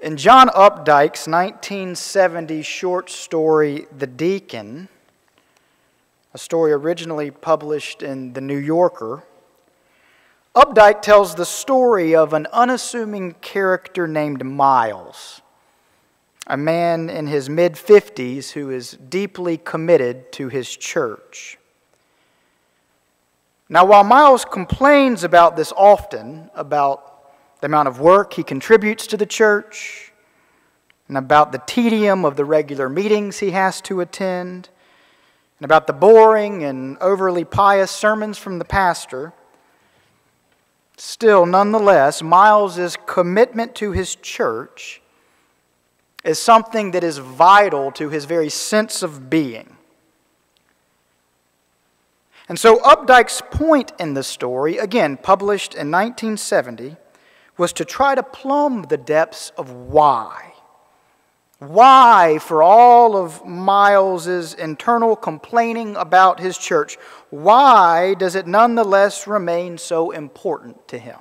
In John Updike's 1970 short story, The Deacon, a story originally published in The New Yorker, Updike tells the story of an unassuming character named Miles, a man in his mid-50s who is deeply committed to his church. Now, while Miles complains about this often, about the amount of work he contributes to the church, and about the tedium of the regular meetings he has to attend, and about the boring and overly pious sermons from the pastor, still, nonetheless, Miles's commitment to his church is something that is vital to his very sense of being. And so Updike's point in the story, again published in 1970, was to try to plumb the depths of why. Why, for all of Miles's internal complaining about his church, why does it nonetheless remain so important to him?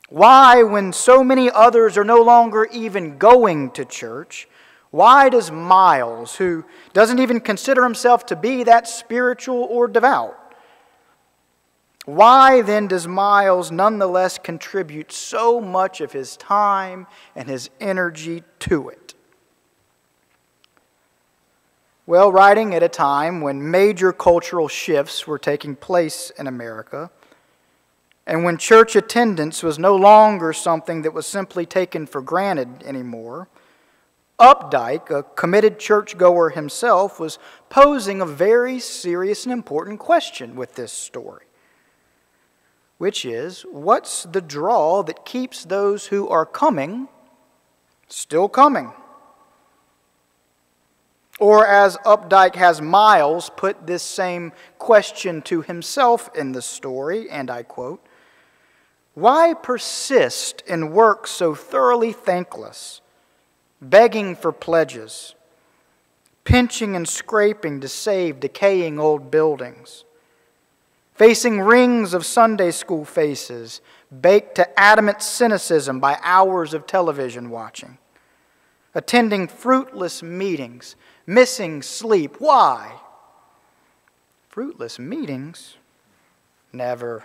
Why, when so many others are no longer even going to church, why does Miles, who doesn't even consider himself to be that spiritual or devout, why then does Miles nonetheless contribute so much of his time and his energy to it? Well, writing at a time when major cultural shifts were taking place in America, and when church attendance was no longer something that was simply taken for granted anymore, Updike, a committed churchgoer himself, was posing a very serious and important question with this story, which is, what's the draw that keeps those who are coming still coming? Or as Updike has Miles put this same question to himself in the story, and I quote, "Why persist in work so thoroughly thankless, begging for pledges, pinching and scraping to save decaying old buildings, facing rings of Sunday school faces, baked to adamant cynicism by hours of television watching, attending fruitless meetings, missing sleep? Why?" Fruitless meetings? Never.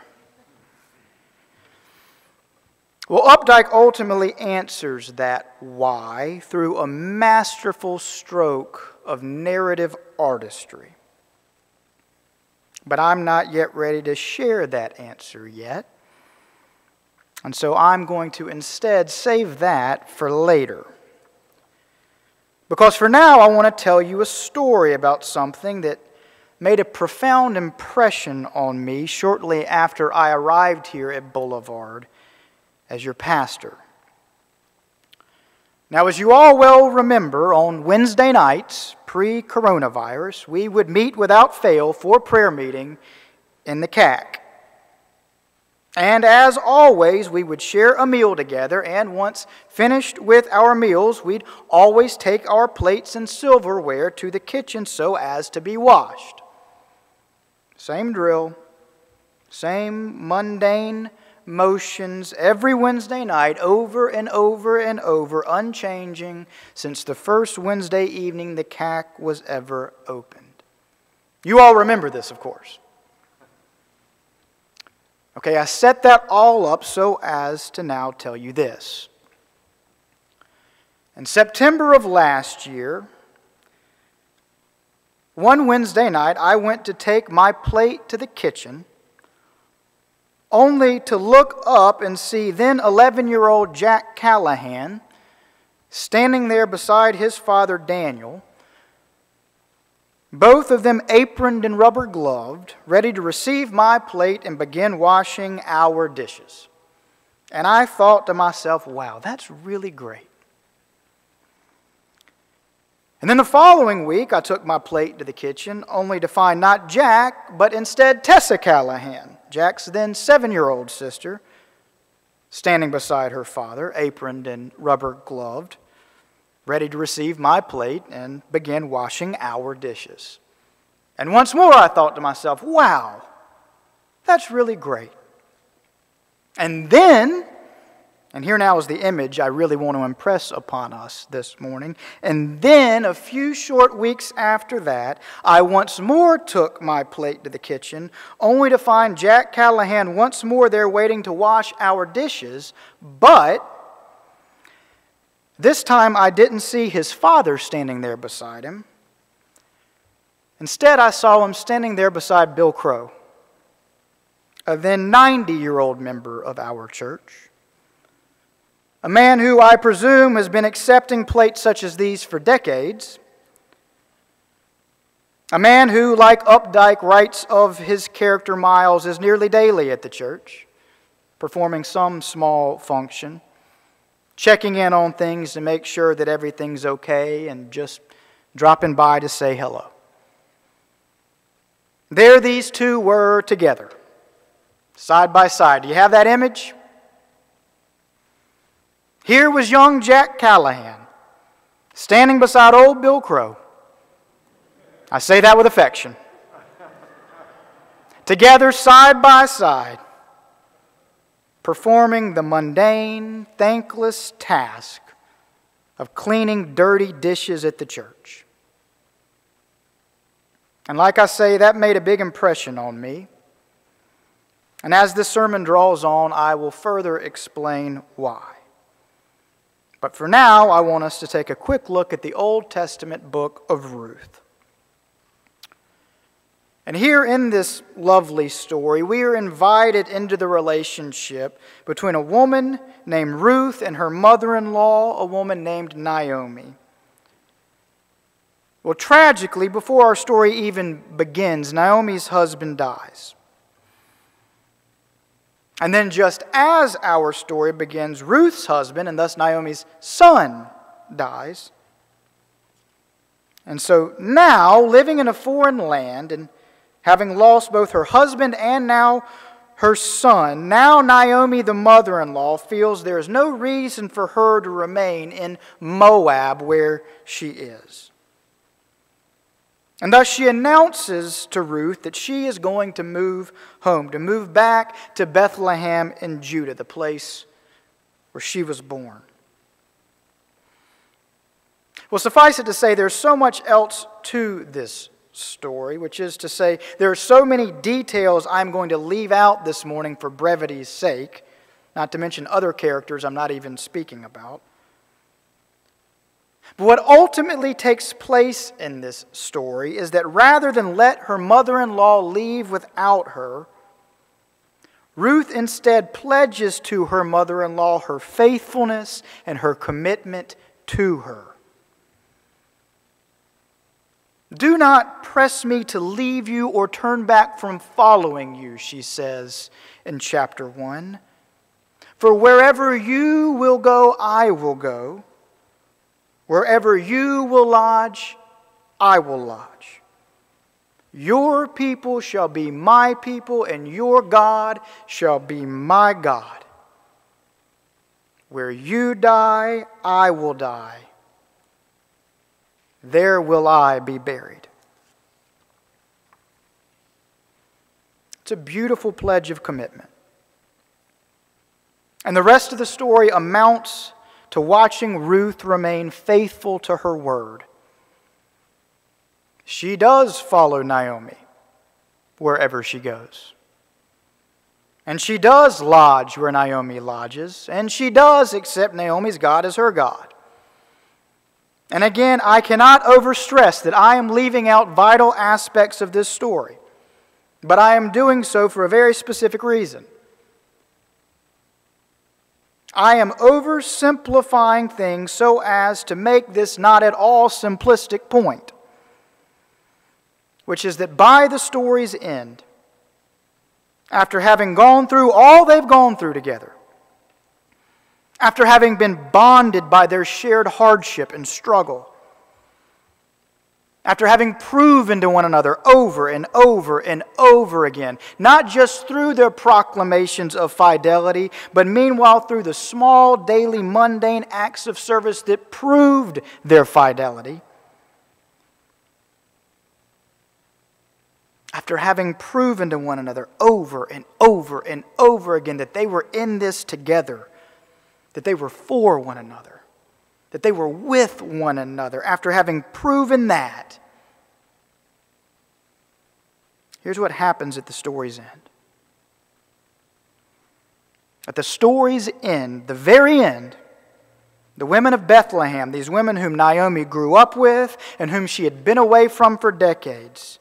Well, Updike ultimately answers that why through a masterful stroke of narrative artistry. But I'm not yet ready to share that answer yet. And so I'm going to instead save that for later. Because for now, I want to tell you a story about something that made a profound impression on me shortly after I arrived here at Boulevard as your pastor. Now, as you all well remember, on Wednesday nights, pre-coronavirus, we would meet without fail for prayer meeting in the CAC. And as always, we would share a meal together, and once finished with our meals, we'd always take our plates and silverware to the kitchen so as to be washed. Same drill, same mundane motions every Wednesday night, over and over and over, unchanging since the first Wednesday evening the CAC was ever opened. You all remember this, of course. Okay, I set that all up so as to now tell you this. In September of last year, one Wednesday night, I went to take my plate to the kitchen, only to look up and see then 11-year-old Jack Callahan standing there beside his father Daniel, both of them aproned and rubber gloved, ready to receive my plate and begin washing our dishes. And I thought to myself, wow, that's really great. And then the following week, I took my plate to the kitchen, only to find not Jack, but instead Tessa Callahan, Jack's then 7-year-old sister, standing beside her father, aproned and rubber gloved, ready to receive my plate and begin washing our dishes. And once more I thought to myself, wow, that's really great. And then, And here now is the image I really want to impress upon us this morning. And then, a few short weeks after that, I once more took my plate to the kitchen, only to find Jack Callahan once more there waiting to wash our dishes. But this time I didn't see his father standing there beside him. Instead, I saw him standing there beside Bill Crow, a then 90-year-old member of our church. A man who, I presume, has been accepting plates such as these for decades. A man who, like Updike writes of his character Miles, is nearly daily at the church, performing some small function, checking in on things to make sure that everything's okay, and just dropping by to say hello. There these two were together, side by side. Do you have that image? Here was young Jack Callahan, standing beside old Bill Crow. I say that with affection. Together, side by side, performing the mundane, thankless task of cleaning dirty dishes at the church. And like I say, that made a big impression on me. And as this sermon draws on, I will further explain why. But for now, I want us to take a quick look at the Old Testament book of Ruth. And here in this lovely story, we are invited into the relationship between a woman named Ruth and her mother-in-law, a woman named Naomi. Well, tragically, before our story even begins, Naomi's husband dies. And then just as our story begins, Ruth's husband, and thus Naomi's son, dies. And so now, living in a foreign land and having lost both her husband and now her son, now Naomi, the mother-in-law, feels there is no reason for her to remain in Moab where she is. And thus she announces to Ruth that she is going to move home, to move back to Bethlehem in Judah, the place where she was born. Well, suffice it to say, there's so much else to this story, which is to say, there are so many details I'm going to leave out this morning for brevity's sake, not to mention other characters I'm not even speaking about. But what ultimately takes place in this story is that rather than let her mother-in-law leave without her, Ruth instead pledges to her mother-in-law her faithfulness and her commitment to her. "Do not press me to leave you or turn back from following you," she says in chapter 1. "For wherever you will go, I will go. Wherever you will lodge, I will lodge. Your people shall be my people, and your God shall be my God. Where you die, I will die. There will I be buried." It's a beautiful pledge of commitment. And the rest of the story amounts to watching Ruth remain faithful to her word. She does follow Naomi wherever she goes. And she does lodge where Naomi lodges. And she does accept Naomi's God as her God. And again, I cannot overstress that I am leaving out vital aspects of this story. But I am doing so for a very specific reason. I am oversimplifying things so as to make this not at all simplistic point, which is that by the story's end, after having gone through all they've gone through together, after having been bonded by their shared hardship and struggle, after having proven to one another over and over and over again, not just through their proclamations of fidelity, but meanwhile through the small, daily, mundane acts of service that proved their fidelity, after having proven to one another over and over and over again that they were in this together, that they were for one another, that they were with one another. After having proven that, here's what happens at the story's end. At the story's end, the very end, the women of Bethlehem, these women whom Naomi grew up with and whom she had been away from for decades,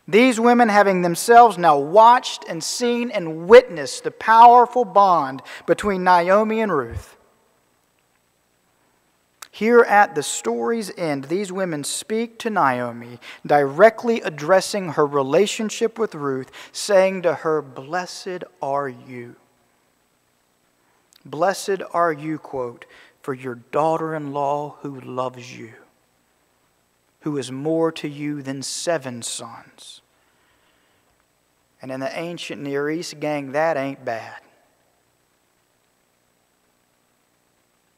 these women, having themselves now watched and seen and witnessed the powerful bond between Naomi and Ruth, here at the story's end, these women speak to Naomi, directly addressing her relationship with Ruth, saying to her, "Blessed are you. Blessed are you," quote, "for your daughter-in-law who loves you, who is more to you than 7 sons. And in the ancient Near East, gang, that ain't bad.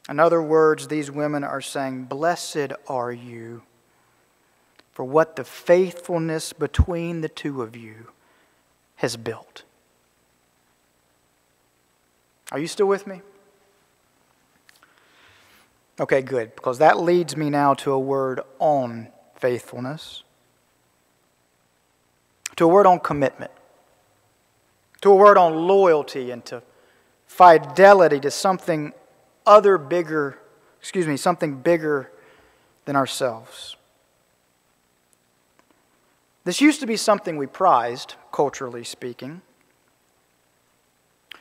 In other words, these women are saying, "Blessed are you for what the faithfulness between the two of you has built." Are you still with me? Okay, good, because that leads me now to a word on faithfulness, to a word on commitment, to a word on loyalty and to fidelity to something something bigger than ourselves. This used to be something we prized, culturally speaking,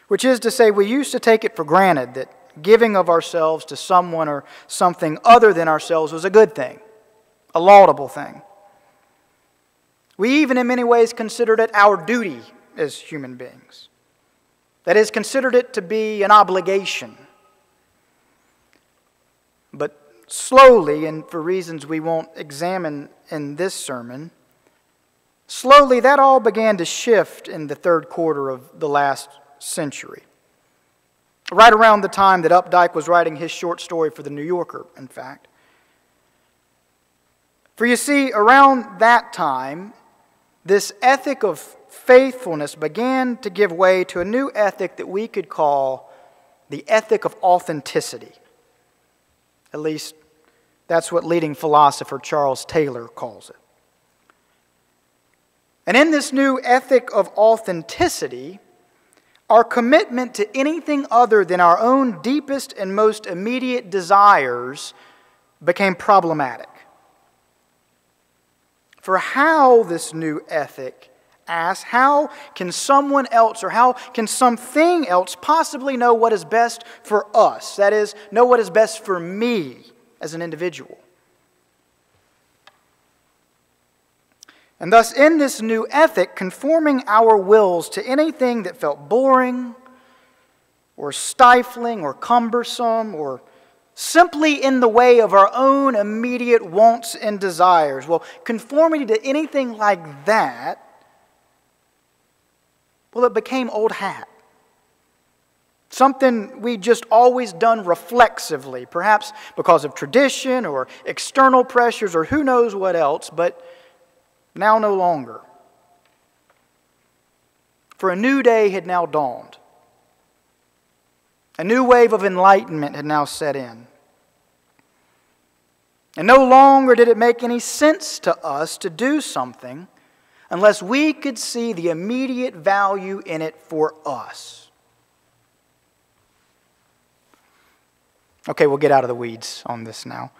which is to say we used to take it for granted that giving of ourselves to someone or something other than ourselves was a good thing, a laudable thing. We even in many ways considered it our duty as human beings. That is, considered it to be an obligation. But slowly, and for reasons we won't examine in this sermon, slowly that all began to shift in the third quarter of the last century. Right around the time that Updike was writing his short story for The New Yorker, in fact. For you see, around that time, this ethic of faithfulness began to give way to a new ethic that we could call the ethic of authenticity. At least, that's what leading philosopher Charles Taylor calls it. And in this new ethic of authenticity, our commitment to anything other than our own deepest and most immediate desires became problematic. For how this new ethic asks, how can someone else or how can something else possibly know what is best for us? That is, know what is best for me as an individual. And thus, in this new ethic, conforming our wills to anything that felt boring or stifling or cumbersome or simply in the way of our own immediate wants and desires, well, conformity to anything like that, well, it became old hat. Something we just always done reflexively, perhaps because of tradition or external pressures or who knows what else, but now no longer. For a new day had now dawned. A new wave of enlightenment had now set in. And no longer did it make any sense to us to do something unless we could see the immediate value in it for us. Okay, we'll get out of the weeds on this now.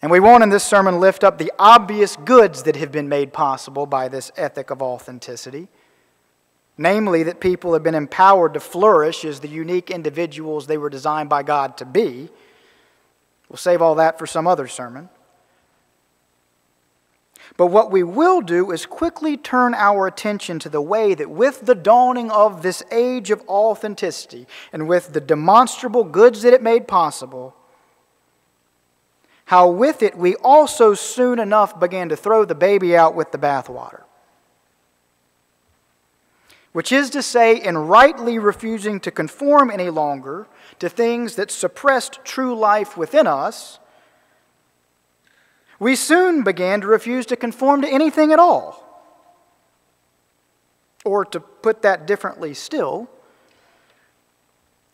And we won't in this sermon lift up the obvious goods that have been made possible by this ethic of authenticity. Namely, that people have been empowered to flourish as the unique individuals they were designed by God to be. We'll save all that for some other sermon. But what we will do is quickly turn our attention to the way that with the dawning of this age of authenticity and with the demonstrable goods that it made possible, how with it we also soon enough began to throw the baby out with the bathwater. Which is to say, in rightly refusing to conform any longer to things that suppressed true life within us, we soon began to refuse to conform to anything at all. Or to put that differently still,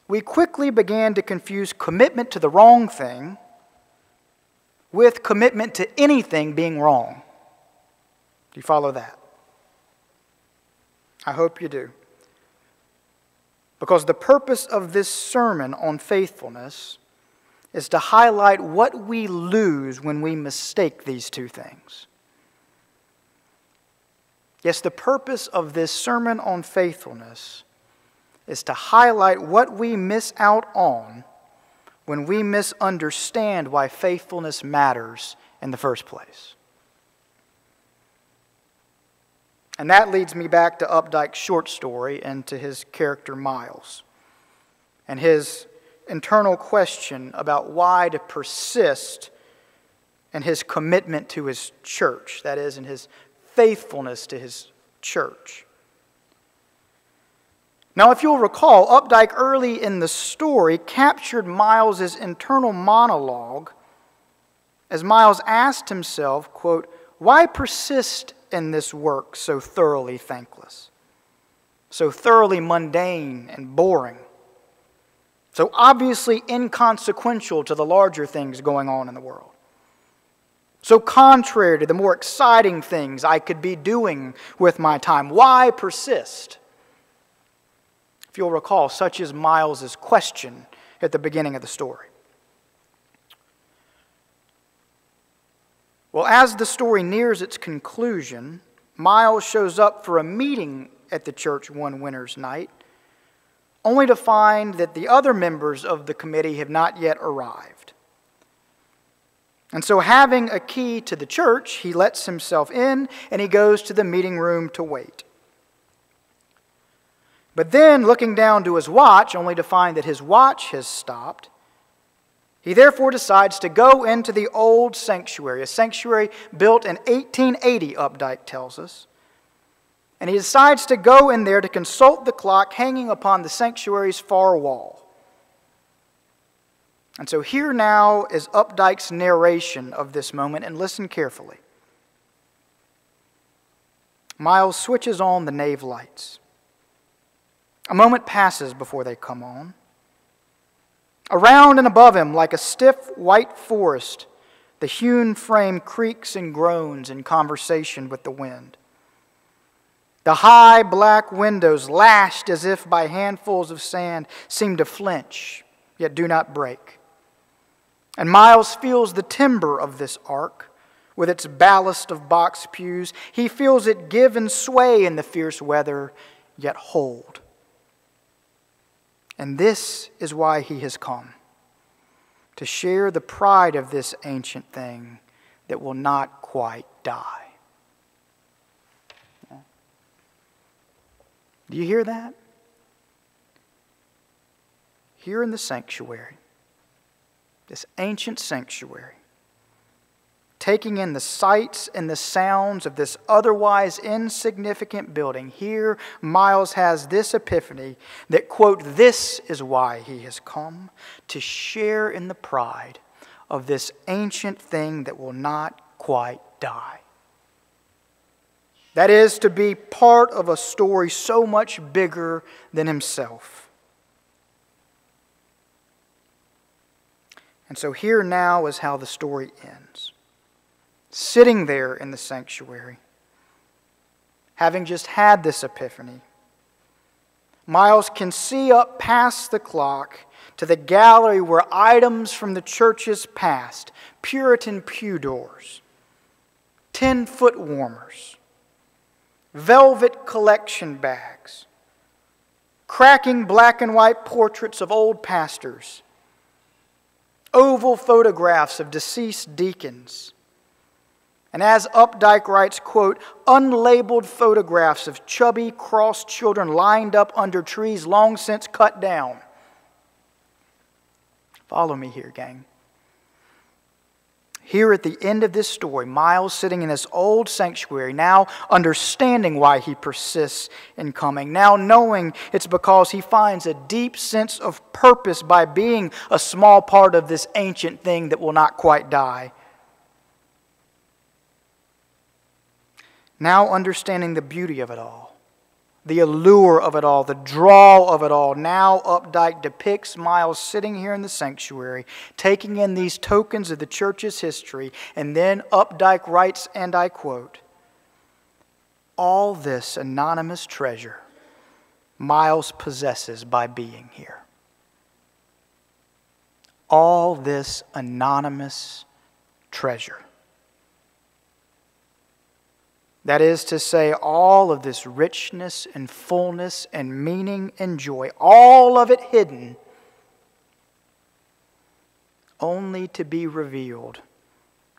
we quickly began to confuse commitment to the wrong thing with commitment to anything being wrong. Do you follow that? I hope you do. Because the purpose of this sermon on faithfulness is to highlight what we lose when we mistake these two things. Yes, the purpose of this sermon on faithfulness is to highlight what we miss out on when we misunderstand why faithfulness matters in the first place. And that leads me back to Updike's short story and to his character Miles and his internal question about why to persist in his commitment to his church, that is, in his faithfulness to his church. Now, if you'll recall, Updike early in the story captured Miles's internal monologue as Miles asked himself, quote, "Why persist in this work so thoroughly thankless, so thoroughly mundane and boring, so obviously inconsequential to the larger things going on in the world, so contrary to the more exciting things I could be doing with my time? Why persist?" If you'll recall, such is Miles's question at the beginning of the story. Well, as the story nears its conclusion, Miles shows up for a meeting at the church one winter's night, only to find that the other members of the committee have not yet arrived. And so, having a key to the church, he lets himself in and he goes to the meeting room to wait. But then, looking down to his watch, only to find that his watch has stopped, he therefore decides to go into the old sanctuary, a sanctuary built in 1880, Updike tells us. And he decides to go in there to consult the clock hanging upon the sanctuary's far wall. And so here now is Updike's narration of this moment, and listen carefully. Miles switches on the nave lights. A moment passes before they come on. Around and above him, like a stiff white forest, the hewn frame creaks and groans in conversation with the wind. The high black windows, lashed as if by handfuls of sand, seem to flinch, yet do not break. And Miles feels the timber of this ark, with its ballast of box pews. He feels it give and sway in the fierce weather, yet hold. And this is why he has come, to share the pride of this ancient thing that will not quite die. Do you hear that? Here in the sanctuary, this ancient sanctuary, taking in the sights and the sounds of this otherwise insignificant building, here Miles has this epiphany that, quote, "This is why he has come, to share in the pride of this ancient thing that will not quite die." That is, to be part of a story so much bigger than himself. And so here now is how the story ends. Sitting there in the sanctuary, having just had this epiphany, Miles can see up past the clock to the gallery where items from the church's past, Puritan pew doors, 10-foot warmers, velvet collection bags, cracking black and white portraits of old pastors, oval photographs of deceased deacons, and as Updike writes, quote, "unlabeled photographs of chubby, cross children lined up under trees long since cut down." Follow me here, gang. Here at the end of this story, Miles sitting in this old sanctuary, now understanding why he persists in coming, now knowing it's because he finds a deep sense of purpose by being a small part of this ancient thing that will not quite die. Now understanding the beauty of it all, the allure of it all, the draw of it all. Now Updike depicts Miles sitting here in the sanctuary, taking in these tokens of the church's history, and then Updike writes, and I quote, "All this anonymous treasure Miles possesses by being here." All this anonymous treasure. That is to say, all of this richness and fullness and meaning and joy, all of it hidden, only to be revealed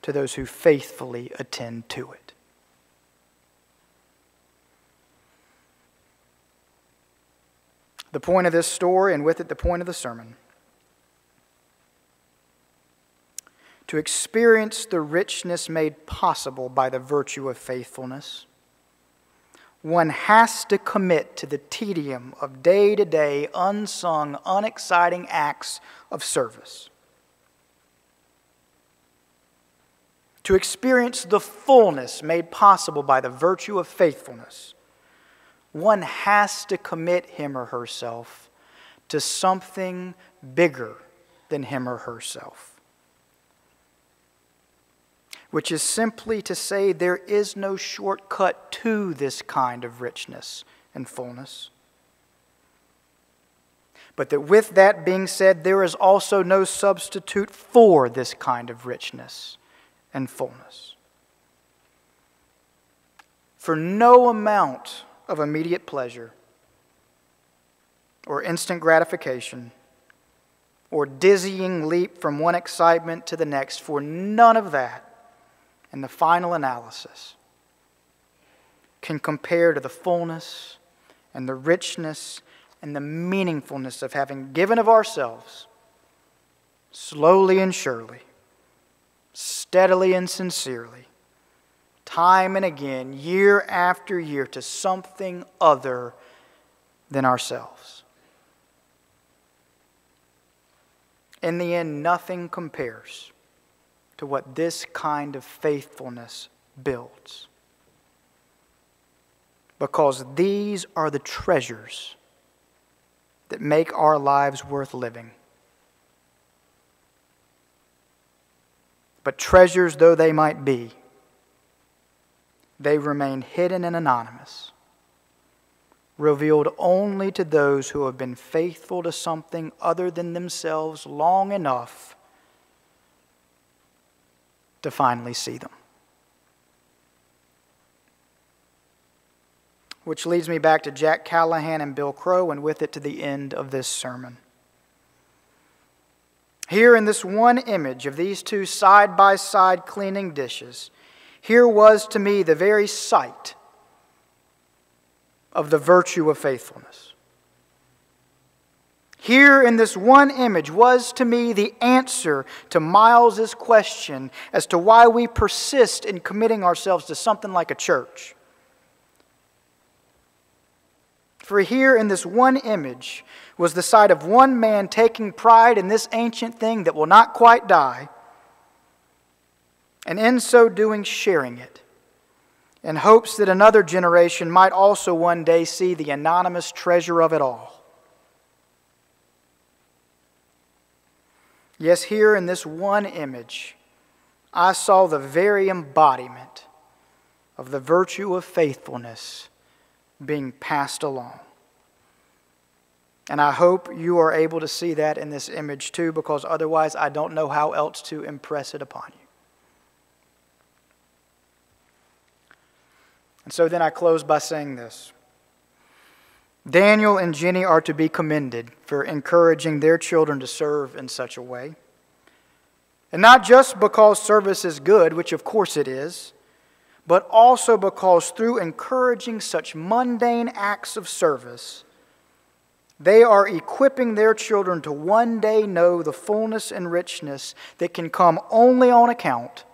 to those who faithfully attend to it. The point of this story, and with it the point of the sermon, to experience the richness made possible by the virtue of faithfulness, one has to commit to the tedium of day-to-day, unsung, unexciting acts of service. To experience the fullness made possible by the virtue of faithfulness, one has to commit him or herself to something bigger than him or herself. Which is simply to say there is no shortcut to this kind of richness and fullness. But that with that being said, there is also no substitute for this kind of richness and fullness. For no amount of immediate pleasure or instant gratification or dizzying leap from one excitement to the next, for none of that, in the final analysis, can compare to the fullness and the richness and the meaningfulness of having given of ourselves, slowly and surely, steadily and sincerely, time and again, year after year, to something other than ourselves. In the end, nothing compares to what this kind of faithfulness builds. Because these are the treasures that make our lives worth living. But treasures though they might be, they remain hidden and anonymous, revealed only to those who have been faithful to something other than themselves long enough to finally see them. Which leads me back to Jack Callahan and Bill Crow, and with it to the end of this sermon. Here in this one image of these two side-by-side cleaning dishes, here was to me the very sight of the virtue of faithfulness. Here in this one image was to me the answer to Miles's question as to why we persist in committing ourselves to something like a church. For here in this one image was the sight of one man taking pride in this ancient thing that will not quite die, and in so doing sharing it, in hopes that another generation might also one day see the anonymous treasure of it all. Yes, here in this one image, I saw the very embodiment of the virtue of faithfulness being passed along. And I hope you are able to see that in this image too, because otherwise I don't know how else to impress it upon you. And so then I close by saying this. Daniel and Jenny are to be commended for encouraging their children to serve in such a way. And not just because service is good, which of course it is, but also because through encouraging such mundane acts of service, they are equipping their children to one day know the fullness and richness that can come only on account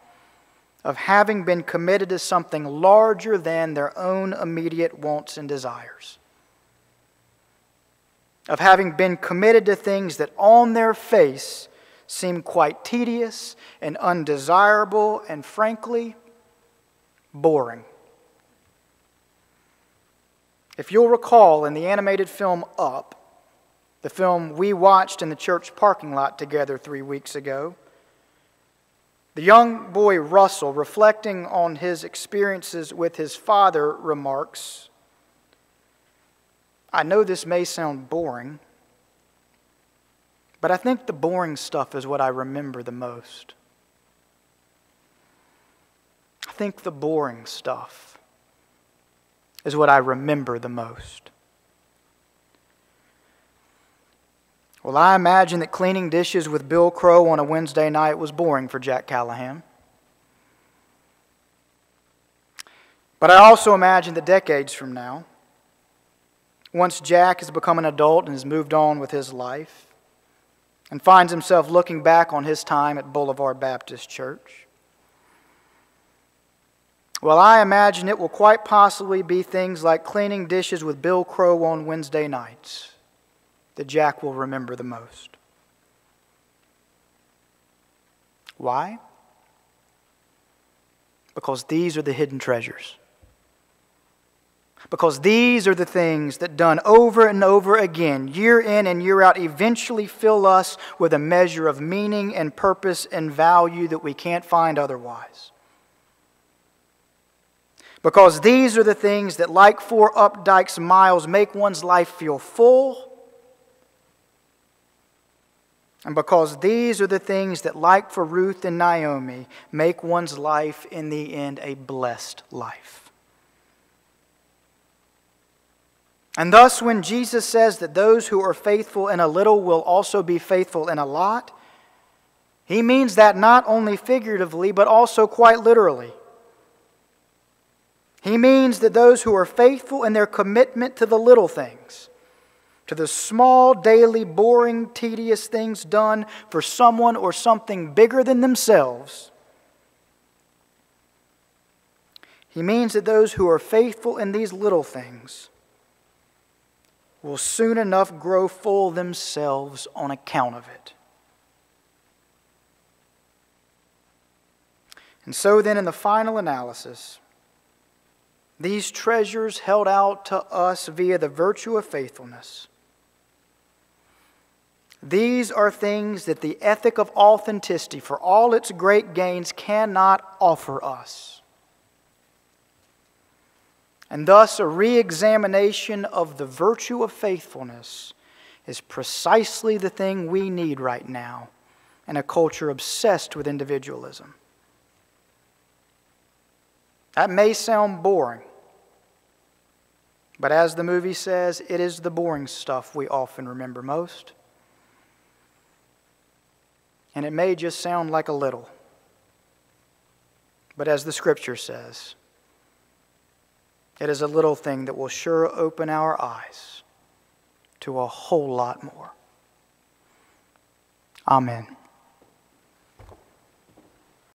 of having been committed to something larger than their own immediate wants and desires. Of having been committed to things that on their face seem quite tedious and undesirable and frankly, boring. If you'll recall, in the animated film Up, the film we watched in the church parking lot together 3 weeks ago, the young boy Russell, reflecting on his experiences with his father, remarks, "I know this may sound boring, but I think the boring stuff is what I remember the most. I think the boring stuff is what I remember the most." Well, I imagine that cleaning dishes with Bill Crow on a Wednesday night was boring for Jack Callahan. But I also imagine that decades from now, once Jack has become an adult and has moved on with his life, and finds himself looking back on his time at Boulevard Baptist Church, well, I imagine it will quite possibly be things like cleaning dishes with Bill Crow on Wednesday nights that Jack will remember the most. Why? Because these are the hidden treasures. Because these are the things that, done over and over again, year in and year out, eventually fill us with a measure of meaning and purpose and value that we can't find otherwise. Because these are the things that, like 4 Updike's miles, make one's life feel full. And because these are the things that, like for Ruth and Naomi, make one's life in the end a blessed life. And thus, when Jesus says that those who are faithful in a little will also be faithful in a lot, he means that not only figuratively, but also quite literally. He means that those who are faithful in their commitment to the little things, to the small, daily, boring, tedious things done for someone or something bigger than themselves, he means that those who are faithful in these little things will soon enough grow full themselves on account of it. And so then, in the final analysis, these treasures held out to us via the virtue of faithfulness, these are things that the ethic of authenticity, for all its great gains, cannot offer us. And thus, a re-examination of the virtue of faithfulness is precisely the thing we need right now in a culture obsessed with individualism. That may sound boring, but as the movie says, it is the boring stuff we often remember most. And it may just sound like a little, but as the Scripture says, it is a little thing that will sure open our eyes to a whole lot more. Amen.